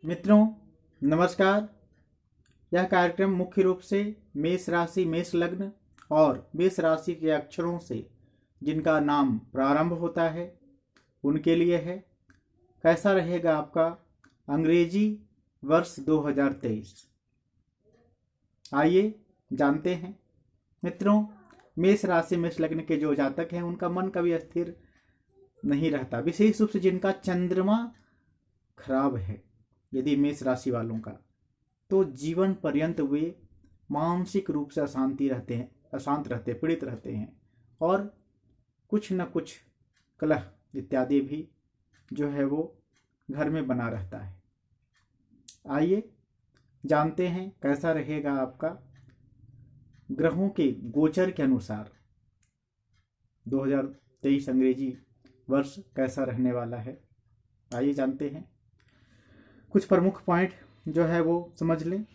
मित्रों नमस्कार। यह कार्यक्रम मुख्य रूप से मेष राशि, मेष लग्न और मेष राशि के अक्षरों से जिनका नाम प्रारंभ होता है उनके लिए है। कैसा रहेगा आपका अंग्रेजी वर्ष 2023? आइए जानते हैं। मित्रों, मेष राशि मेष लग्न के जो जातक हैं उनका मन कभी स्थिर नहीं रहता, विशेष रूप से जिनका चंद्रमा खराब है। यदि मेष राशि वालों का, तो जीवन पर्यंत वे मानसिक रूप से अशांत रहते, पीड़ित रहते हैं और कुछ न कुछ कलह इत्यादि भी जो है वो घर में बना रहता है। आइए जानते हैं कैसा रहेगा आपका ग्रहों के गोचर के अनुसार 2023 अंग्रेजी वर्ष कैसा रहने वाला है। आइए जानते हैं। कुछ प्रमुख पॉइंट जो है वो समझ लें।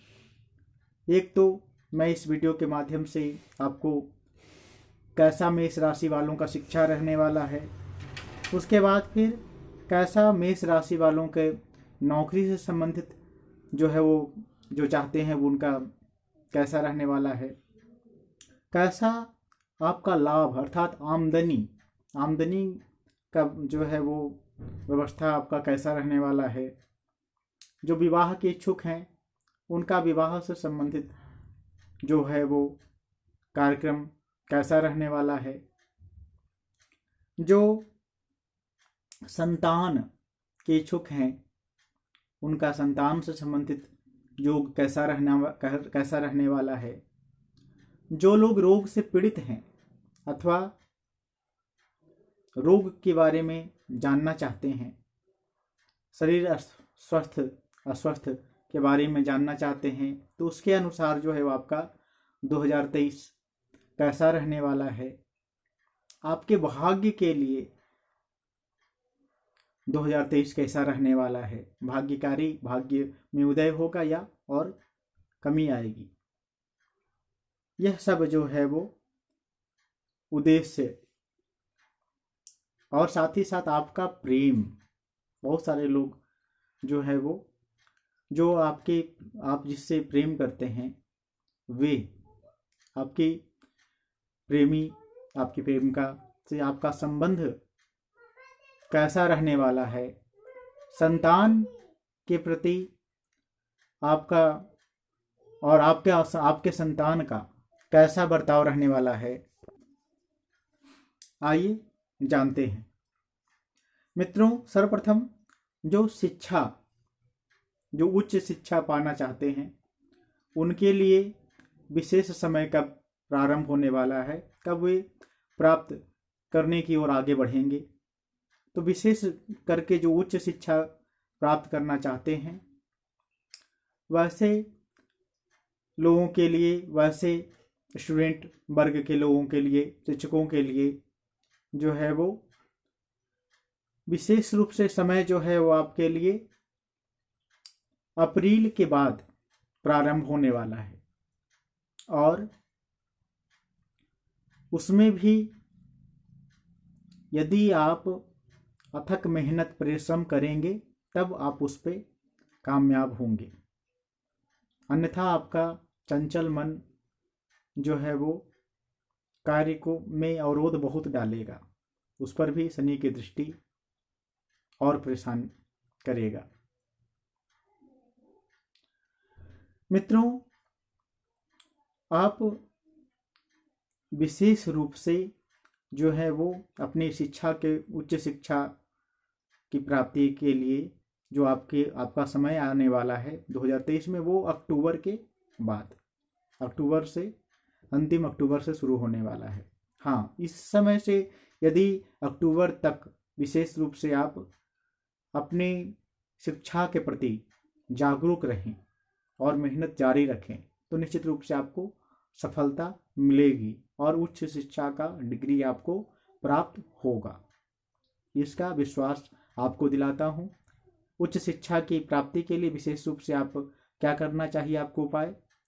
एक तो मैं इस वीडियो के माध्यम से आपको कैसा मेष राशि वालों का शिक्षा रहने वाला है, उसके बाद फिर कैसा मेष राशि वालों के नौकरी से संबंधित जो है वो जो चाहते हैं वो उनका कैसा रहने वाला है, कैसा आपका लाभ अर्थात आमदनी का जो है वो व्यवस्था आपका कैसा रहने वाला है, जो विवाह के इच्छुक हैं उनका विवाह से संबंधित जो है वो कार्यक्रम कैसा रहने वाला है, जो संतान के इच्छुक हैं उनका संतान से संबंधित योग कैसा रहने वाला है, जो लोग रोग से पीड़ित हैं अथवा रोग के बारे में जानना चाहते हैं, शरीर स्वस्थ अस्वस्थ के बारे में जानना चाहते हैं, तो उसके अनुसार जो है वो आपका 2023 कैसा रहने वाला है। आपके भाग्य के लिए 2023 कैसा रहने वाला है, भाग्य में उदय होगा या और कमी आएगी, यह सब जो है वो उद्देश्य। और साथ ही साथ आपका प्रेम, बहुत सारे लोग जो है वो जो आप जिससे प्रेम करते हैं वे आपकी प्रेमिका से आपका संबंध कैसा रहने वाला है, संतान के प्रति आपका और आपके संतान का कैसा बर्ताव रहने वाला है। आइए जानते हैं। मित्रों, सर्वप्रथम जो उच्च शिक्षा पाना चाहते हैं उनके लिए विशेष समय कब प्रारंभ होने वाला है, कब वे प्राप्त करने की ओर आगे बढ़ेंगे। तो विशेष करके जो उच्च शिक्षा प्राप्त करना चाहते हैं वैसे लोगों के लिए, वैसे स्टूडेंट वर्ग के लोगों के लिए, शिक्षकों के लिए जो है वो विशेष रूप से समय जो है वो आपके लिए अप्रैल के बाद प्रारंभ होने वाला है और उसमें भी यदि आप अथक मेहनत परिश्रम करेंगे तब आप उस पर कामयाब होंगे, अन्यथा आपका चंचल मन जो है वो कार्य को में अवरोध बहुत डालेगा, उस पर भी शनि की दृष्टि और परेशान करेगा। मित्रों, आप विशेष रूप से जो है वो अपनी उच्च शिक्षा की प्राप्ति के लिए जो आपका समय आने वाला है 2023 में, वो अक्टूबर के बाद, अंतिम अक्टूबर से शुरू होने वाला है। हाँ, इस समय से यदि अक्टूबर तक विशेष रूप से आप अपनी शिक्षा के प्रति जागरूक रहें और मेहनत जारी रखें तो निश्चित रूप से आपको सफलता मिलेगी और उच्च शिक्षा का डिग्री आपको प्राप्त होगा। इसका विश्वास आपको दिलाता हूँ। उच्च शिक्षा की प्राप्ति के लिए विशेष रूप से आप क्या करना चाहिए आपको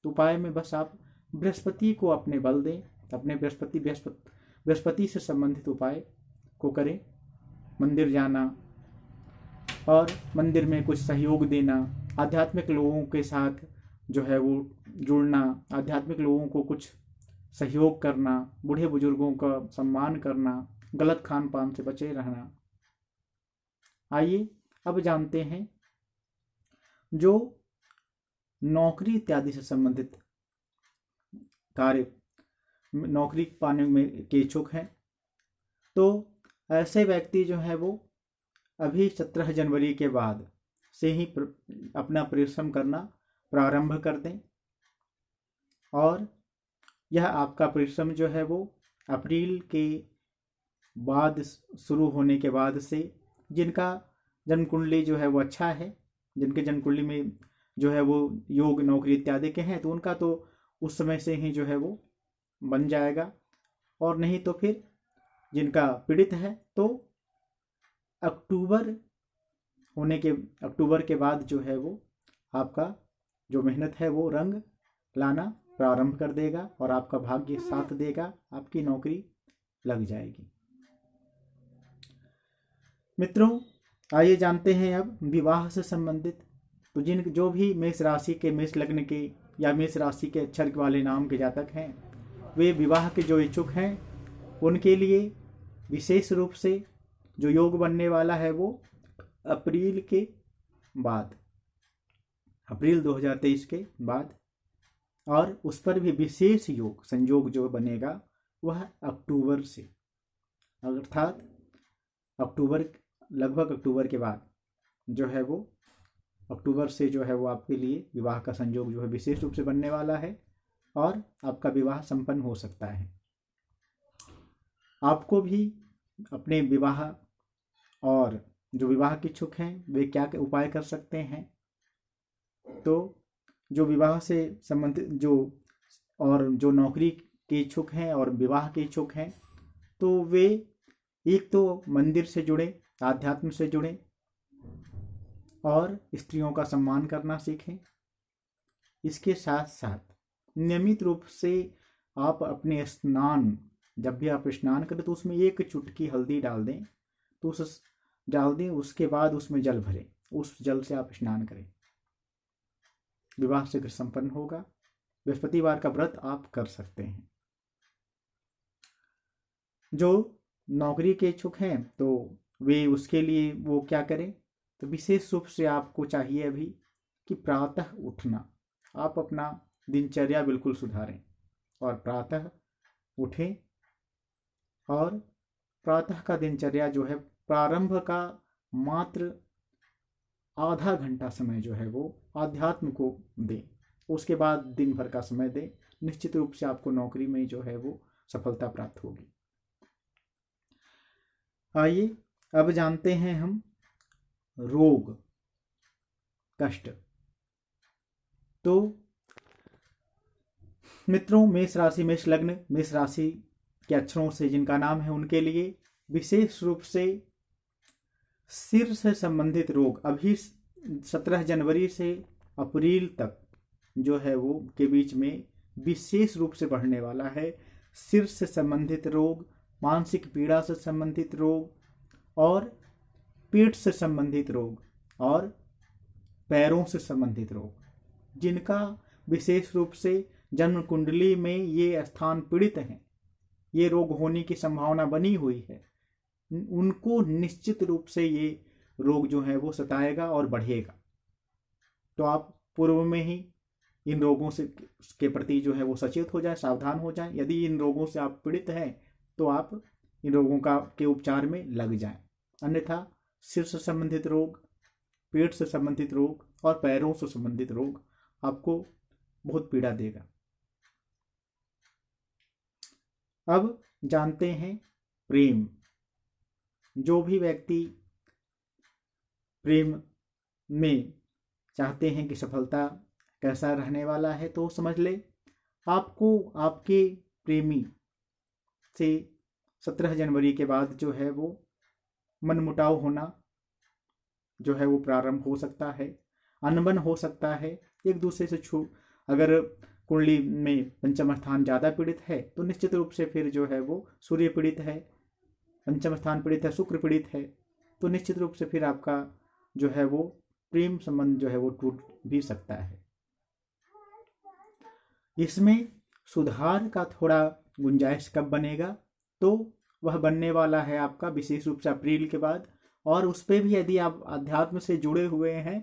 उपाय में बस आप बृहस्पति को अपने बल दें, अपने बृहस्पति से संबंधित उपाय को करें। मंदिर जाना और मंदिर में कुछ सहयोग देना, आध्यात्मिक लोगों के साथ जो है वो जुड़ना, आध्यात्मिक लोगों को कुछ सहयोग करना, बूढ़े बुजुर्गों का सम्मान करना, गलत खान पान से बचे रहना। आइए अब जानते हैं जो नौकरी इत्यादि से संबंधित कार्य, नौकरी पाने में के इच्छुक हैं, तो ऐसे व्यक्ति जो है वो अभी 17 जनवरी के बाद से ही अपना परिश्रम करना प्रारंभ कर दें, और यह आपका परिश्रम जो है वो अप्रैल के बाद शुरू होने के बाद से, जिनका जन्म कुंडली जो है वो अच्छा है, जिनके जन्म कुंडली में जो है वो योग नौकरी इत्यादि के हैं, तो उनका तो उस समय से ही जो है वो बन जाएगा। और नहीं तो फिर जिनका पीड़ित है तो अक्टूबर के बाद जो है वो आपका जो मेहनत है वो रंग लाना प्रारंभ कर देगा और आपका भाग्य साथ देगा, आपकी नौकरी लग जाएगी। मित्रों, आइए जानते हैं अब विवाह से संबंधित। तो जो भी मेष राशि के, मेष लग्न के या मेष राशि के अक्षर वाले नाम के जातक हैं, वे विवाह के जो इच्छुक हैं उनके लिए विशेष रूप से जो योग बनने वाला है वो अप्रैल के बाद, अप्रैल 2023 के बाद, और उस पर भी विशेष योग संयोग जो बनेगा वह अक्टूबर से, अर्थात लगभग अक्टूबर के बाद जो है वो, अक्टूबर से जो है वो आपके लिए विवाह का संयोग जो है विशेष रूप से बनने वाला है और आपका विवाह संपन्न हो सकता है। आपको भी अपने विवाह और जो विवाह के इच्छुक हैं वे क्या उपाय कर सकते हैं, तो जो विवाह से संबंधित जो नौकरी के इच्छुक हैं और विवाह के इच्छुक हैं, तो वे एक तो मंदिर से जुड़े, आध्यात्म से जुड़े और स्त्रियों का सम्मान करना सीखें। इसके साथ साथ नियमित रूप से आप अपने स्नान, जब भी आप स्नान करें तो उसमें 1 चुटकी हल्दी डाल दें, तो उसके बाद उसमें जल भरें, उस जल से आप स्नान करें, विवाह शीघ्र संपन्न होगा। बृहस्पतिवार का व्रत आप कर सकते हैं। जो नौकरी के इच्छुक हैं तो वे उसके लिए वो क्या करें, तो विशेष रूप से आपको चाहिए अभी कि प्रातः उठना, आप अपना दिनचर्या बिल्कुल सुधारें और प्रातः उठें, और प्रातः का दिनचर्या जो है प्रारंभ का मात्र आधा घंटा समय जो है वो आध्यात्म को दें, उसके बाद दिन भर का समय दें। निश्चित रूप से आपको नौकरी में जो है वो सफलता प्राप्त होगी। आइए अब जानते हैं हम रोग कष्ट। तो मित्रों, मेष राशि, मेष लग्न, मेष राशि के अक्षरों से जिनका नाम है उनके लिए विशेष रूप से सिर से संबंधित रोग अभी 17 जनवरी से अप्रैल तक जो है वो के बीच में विशेष रूप से बढ़ने वाला है। सिर से संबंधित रोग, मानसिक पीड़ा से संबंधित रोग और पेट से संबंधित रोग और पैरों से संबंधित रोग, जिनका विशेष रूप से जन्म कुंडली में ये स्थान पीड़ित हैं, ये रोग होने की संभावना बनी हुई है, उनको निश्चित रूप से ये रोग जो है वो सताएगा और बढ़ेगा। तो आप पूर्व में ही इन रोगों से के प्रति जो है वो सचेत हो जाए, सावधान हो जाए। यदि इन रोगों से आप पीड़ित हैं तो आप इन रोगों के उपचार में लग जाएं, अन्यथा सिर से संबंधित रोग, पेट से संबंधित रोग और पैरों से संबंधित रोग आपको बहुत पीड़ा देगा। अब जानते हैं प्रेम। जो भी व्यक्ति प्रेम में चाहते हैं कि सफलता कैसा रहने वाला है, तो समझ ले आपको आपके प्रेमी से 17 जनवरी के बाद जो है वो मनमुटाव होना जो है वो प्रारंभ हो सकता है, अनबन हो सकता है, एक दूसरे से अगर कुंडली में पंचम स्थान ज़्यादा पीड़ित है तो निश्चित रूप से फिर जो है वो सूर्य पीड़ित है, पंचम स्थान पीड़ित है, शुक्र पीड़ित है, तो निश्चित रूप से फिर आपका जो है वो प्रेम संबंध जो है वो टूट भी सकता है। इसमें सुधार का थोड़ा गुंजाइश कब बनेगा, तो वह बनने वाला है आपका विशेष रूप से अप्रैल के बाद। और उस पर भी यदि आप अध्यात्म से जुड़े हुए हैं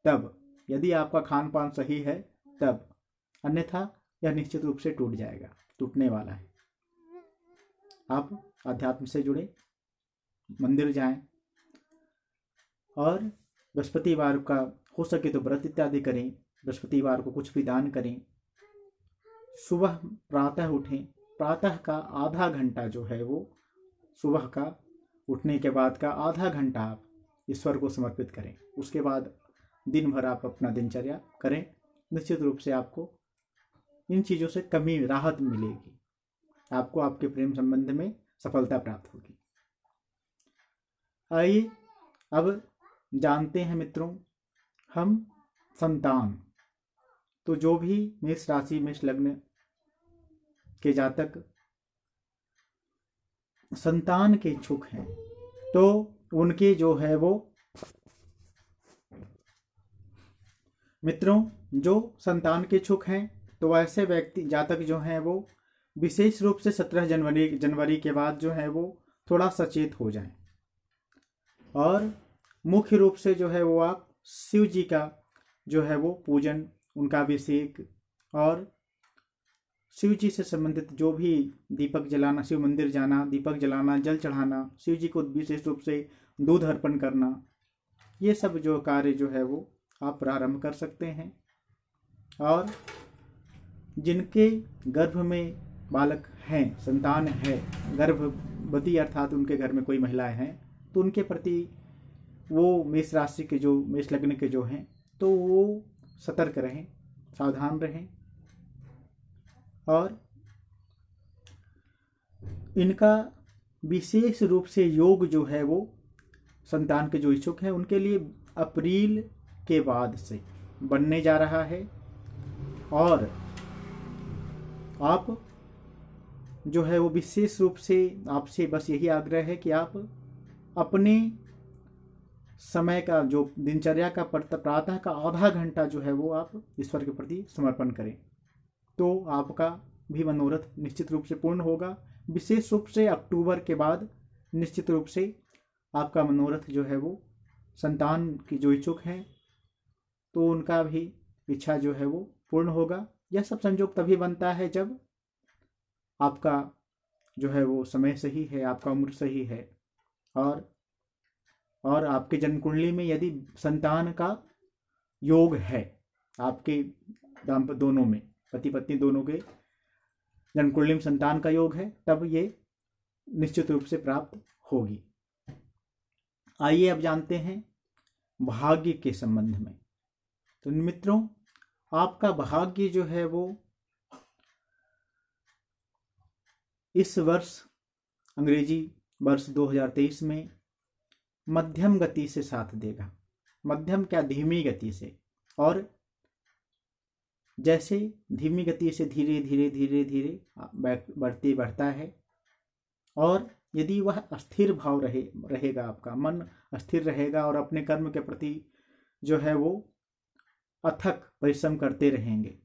तब, यदि आपका खान पान सही है तब, अन्यथा यह निश्चित रूप से टूट जाएगा, टूटने वाला है। आप अध्यात्म से जुड़े, मंदिर जाएं और बृहस्पतिवार का हो सके तो व्रत इत्यादि करें, बृहस्पतिवार को कुछ भी दान करें। सुबह प्रातः उठें, प्रातः का आधा घंटा जो है वो सुबह का उठने के बाद का आधा घंटा आप ईश्वर को समर्पित करें। उसके बाद दिन भर आप अपना दिनचर्या करें। निश्चित रूप से आपको इन चीज़ों से कमी राहत मिलेगी, आपको आपके प्रेम संबंध में सफलता प्राप्त होगी। आइए अब जानते हैं मित्रों, हम संतान, तो जो भी मेष राशि मेष लग्न के जातक संतान के इच्छुक हैं तो उनके जो है वो मित्रों, जो संतान के इच्छुक हैं तो ऐसे व्यक्ति जातक जो हैं वो विशेष रूप से 17 जनवरी के बाद जो है वो थोड़ा सचेत हो जाएं। और मुख्य रूप से जो है वो आप शिव जी का जो है वो पूजन, उनका अभिषेक और शिव जी से संबंधित जो भी दीपक जलाना, शिव मंदिर जाना, दीपक जलाना, जल चढ़ाना, शिव जी को विशेष रूप से दूध अर्पण करना, ये सब जो कार्य जो है वो आप प्रारंभ कर सकते हैं। और जिनके गर्भ में बालक हैं, संतान है, गर्भवती अर्थात उनके घर में कोई महिलाएं हैं, तो उनके प्रति वो मेष राशि के जो मेष लग्न के जो हैं तो वो सतर्क रहें, सावधान रहें। और इनका विशेष रूप से योग जो है वो संतान के जो इच्छुक हैं उनके लिए अप्रैल के बाद से बनने जा रहा है। और आप जो है वो विशेष रूप से आपसे बस यही आग्रह है कि आप अपने समय का जो दिनचर्या का प्रातः का आधा घंटा जो है वो आप ईश्वर के प्रति समर्पण करें, तो आपका भी मनोरथ निश्चित रूप से पूर्ण होगा। विशेष रूप से अक्टूबर के बाद निश्चित रूप से आपका मनोरथ जो है वो संतान की जो इच्छुक हैं तो उनका भी इच्छा जो है वो पूर्ण होगा। यह सब संयोग तभी बनता है जब आपका जो है वो समय सही है, आपका उम्र सही है और आपके जन्म कुंडली में यदि संतान का योग है, आपके दाम्पत्य दोनों में, पति पत्नी दोनों के जन्म कुंडली में संतान का योग है, तब ये निश्चित रूप से प्राप्त होगी। आइए अब जानते हैं भाग्य के संबंध में। तो मित्रों, आपका भाग्य जो है वो इस वर्ष अंग्रेजी वर्ष 2023 में मध्यम गति से साथ देगा। मध्यम क्या, धीमी गति से। और जैसे धीमी गति से धीरे धीरे धीरे धीरे बढ़ता है। और यदि वह अस्थिर भाव रहेगा, आपका मन अस्थिर रहेगा और अपने कर्म के प्रति जो है वो अथक परिश्रम करते रहेंगे,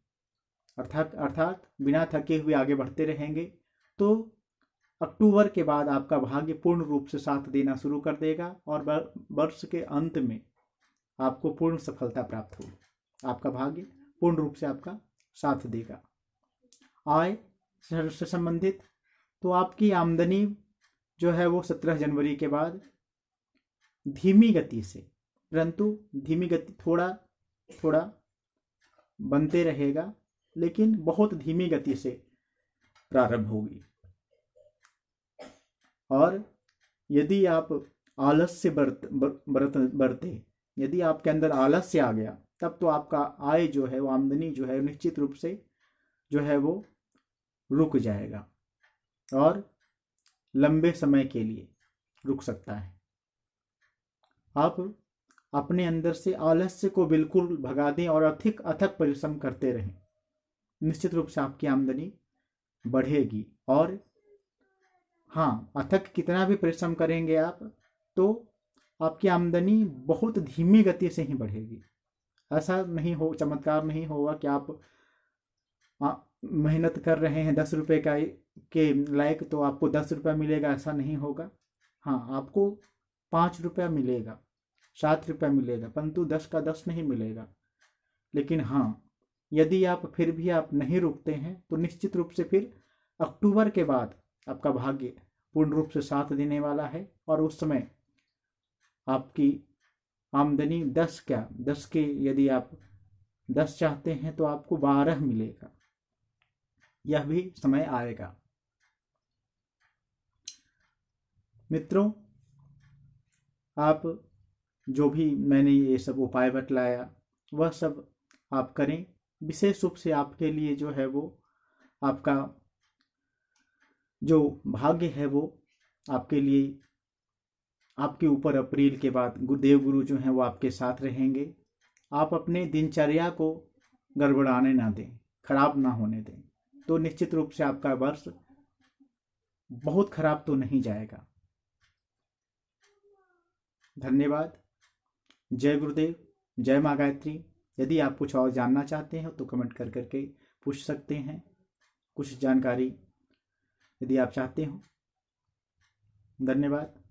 अर्थात बिना थके हुए आगे बढ़ते रहेंगे, तो अक्टूबर के बाद आपका भाग्य पूर्ण रूप से साथ देना शुरू कर देगा और वर्ष के अंत में आपको पूर्ण सफलता प्राप्त होगी। आपका भाग्य पूर्ण रूप से आपका साथ देगा। आय से संबंधित तो आपकी आमदनी जो है वो 17 जनवरी के बाद धीमी गति से, परंतु धीमी गति थोड़ा बनते रहेगा, लेकिन बहुत धीमी गति से प्रारंभ होगी। और यदि आप आलस्य बरते, यदि आपके अंदर आलस्य आ गया, तब तो आपका आय जो है वो, आमदनी जो है निश्चित रूप से जो है वो रुक जाएगा और लंबे समय के लिए रुक सकता है। आप अपने अंदर से आलस्य को बिल्कुल भगा दें और अथक परिश्रम करते रहें, निश्चित रूप से आपकी आमदनी बढ़ेगी। और हाँ, अथक कितना भी परिश्रम करेंगे आप तो आपकी आमदनी बहुत धीमी गति से ही बढ़ेगी। ऐसा नहीं हो, चमत्कार नहीं होगा कि आप मेहनत कर रहे हैं 10 रुपये का के लायक तो आपको 10 रुपया मिलेगा, ऐसा नहीं होगा। हाँ, आपको 5 रुपया मिलेगा, 7 रुपया मिलेगा, परंतु 10 का 10 नहीं मिलेगा। लेकिन हाँ, यदि आप फिर भी आप नहीं रुकते हैं तो निश्चित रूप से फिर अक्टूबर के बाद आपका भाग्य पूर्ण रूप से साथ देने वाला है, और उस समय आपकी आमदनी 10 के यदि आप 10 चाहते हैं तो आपको 12 मिलेगा। यह भी समय आएगा। मित्रों, आप जो भी मैंने ये सब उपाय बतलाया वह सब आप करें। विशेष रूप से आपके लिए जो है वो आपका जो भाग्य है वो आपके लिए, आपके ऊपर अप्रैल के बाद गुरुदेव गुरु जो हैं वो आपके साथ रहेंगे। आप अपने दिनचर्या को गड़बड़ाने ना दें, खराब ना होने दें, तो निश्चित रूप से आपका वर्ष बहुत खराब तो नहीं जाएगा। धन्यवाद। जय गुरुदेव, जय माँ गायत्री। यदि आप कुछ और जानना चाहते हैं तो कमेंट कर करके पूछ सकते हैं, कुछ जानकारी यदि आप चाहते हो। धन्यवाद।